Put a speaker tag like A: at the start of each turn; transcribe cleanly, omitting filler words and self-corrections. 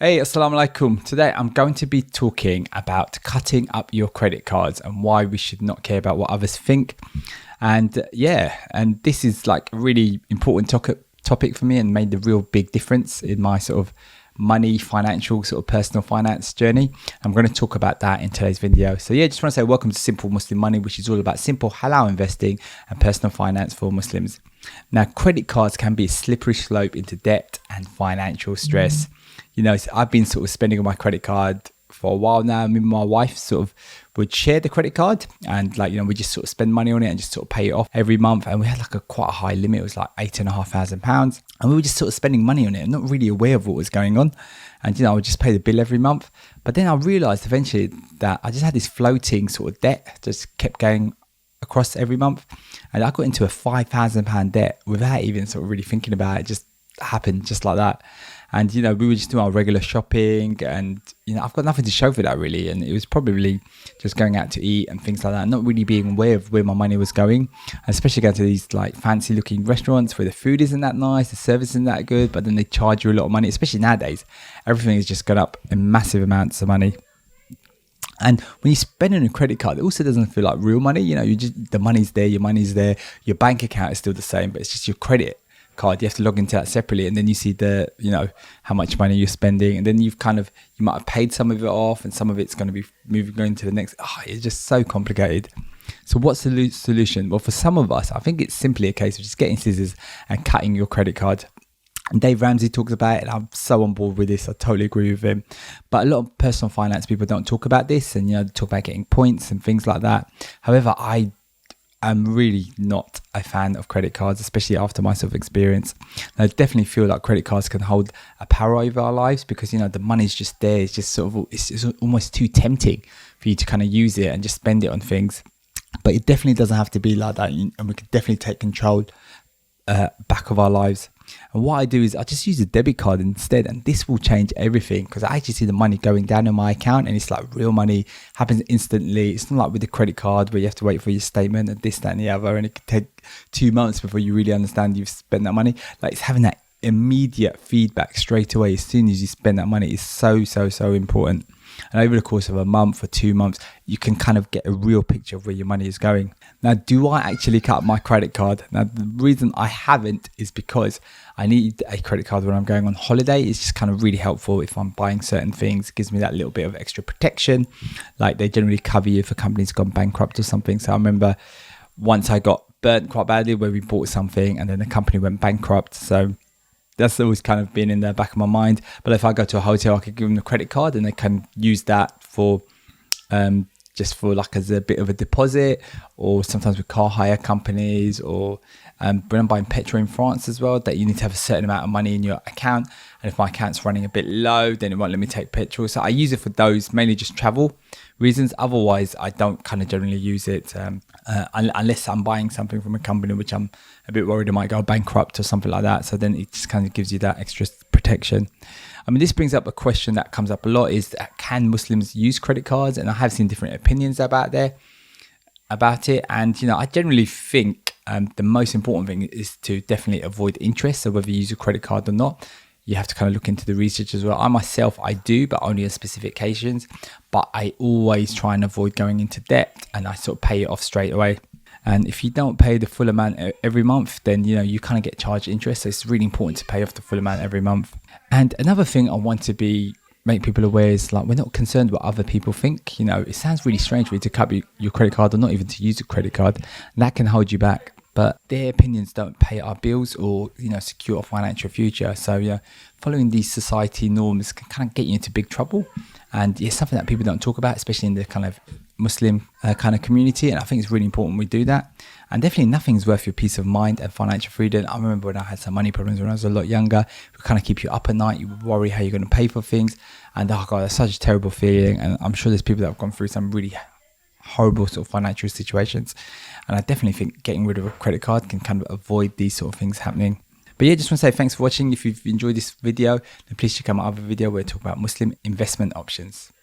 A: Hey, Assalamu alaikum. Today I'm going to be talking about cutting up your credit cards and why we should not care about what others think. And this is like a really important topic for me and made a real big difference in my sort of money, financial, sort of personal finance journey. I'm going to talk about that in today's video. So just want to say welcome to Simple Muslim Money, which is all about simple halal investing and personal finance for Muslims. Now, credit cards can be a slippery slope into debt and financial stress. You know, I've been sort of spending on my credit card for a while now. Me and my wife sort of would share the credit card and we just sort of spend money on it and just sort of pay it off every month. And we had like quite a high limit. It was like £8,500. And we were just sort of spending money on it and not really aware of what was going on. And, I would just pay the bill every month. But then I realized eventually that I just had this floating sort of debt, just kept going across every month. And I got into a £5,000 debt without even sort of really thinking about it. It just happened just like that. And, we were just doing our regular shopping and, I've got nothing to show for that really. And it was probably just going out to eat and things like that, not really being aware of where my money was going, especially going to these like fancy looking restaurants where the food isn't that nice, the service isn't that good, but then they charge you a lot of money, especially nowadays. Everything has just gone up in massive amounts of money. And when you spend on a credit card, it also doesn't feel like real money. The money's there, your money's there, your bank account is still the same, but it's just your credit card. You have to log into that separately, and then you see the how much money you're spending, and then you might have paid some of it off and some of it's going to be going to the next. It's just so complicated. So what's the solution? Well, for some of us, I think it's simply a case of just getting scissors and cutting your credit card. And Dave Ramsey talks about it, and I'm so on board with this. I totally agree with him. But a lot of personal finance people don't talk about this, and they talk about getting points and things like that. However, I'm really not a fan of credit cards, especially after my sort of experience. And I definitely feel like credit cards can hold a power over our lives because, the money's just there. It's just it's almost too tempting for you to kind of use it and just spend it on things. But it definitely doesn't have to be like that. And we can definitely take control back of our lives. And what I do is I just use a debit card instead, and this will change everything because I actually see the money going down in my account, and it's like real money happens instantly. It's not like with the credit card where you have to wait for your statement and this, that, and the other, and it could take 2 months before you really understand you've spent that money. Like, it's having that immediate feedback straight away as soon as you spend that money is so important. And over the course of a month or 2 months, you can kind of get a real picture of where your money is going. Now, do I actually cut my credit card? Now, the reason I haven't is because I need a credit card when I'm going on holiday. It's just kind of really helpful if I'm buying certain things. It gives me that little bit of extra protection. Like, they generally cover you if a company's gone bankrupt or something. So I remember once I got burnt quite badly where we bought something and then the company went bankrupt. So that's always kind of been in the back of my mind. But if I go to a hotel, I could give them the credit card and they can use that for just for like as a bit of a deposit, or sometimes with car hire companies, or when I'm buying petrol in France as well, that you need to have a certain amount of money in your account. And if my account's running a bit low, then it won't let me take petrol. So I use it for those, mainly just travel reasons. Otherwise, I don't kind of generally use it unless I'm buying something from a company which I'm a bit worried it might go bankrupt or something like that. So then it just kind of gives you that extra protection. I mean, this brings up a question that comes up a lot is, can Muslims use credit cards? And I have seen different opinions about it. And, I generally think the most important thing is to definitely avoid interest. So whether you use a credit card or not, you have to kind of look into the research as well. I do, but only on specific occasions. But I always try and avoid going into debt, and I sort of pay it off straight away. And if you don't pay the full amount every month, then, you kind of get charged interest. So it's really important to pay off the full amount every month. And another thing I want to make people aware is, like, we're not concerned what other people think. It sounds really strange for you to cut your credit card or not even to use a credit card. And that can hold you back. But their opinions don't pay our bills or, secure our financial future. So, following these society norms can kind of get you into big trouble. And it's something that people don't talk about, especially in the kind of Muslim kind of community. And I think it's really important we do that. And definitely nothing's worth your peace of mind and financial freedom. I remember when I had some money problems when I was a lot younger, it would kind of keep you up at night. You would worry how you're going to pay for things. And oh God, that's such a terrible feeling. And I'm sure there's people that have gone through some really horrible sort of financial situations. And I definitely think getting rid of a credit card can kind of avoid these sort of things happening. But just want to say thanks for watching. If you've enjoyed this video, then please check out my other video where I talk about Muslim investment options.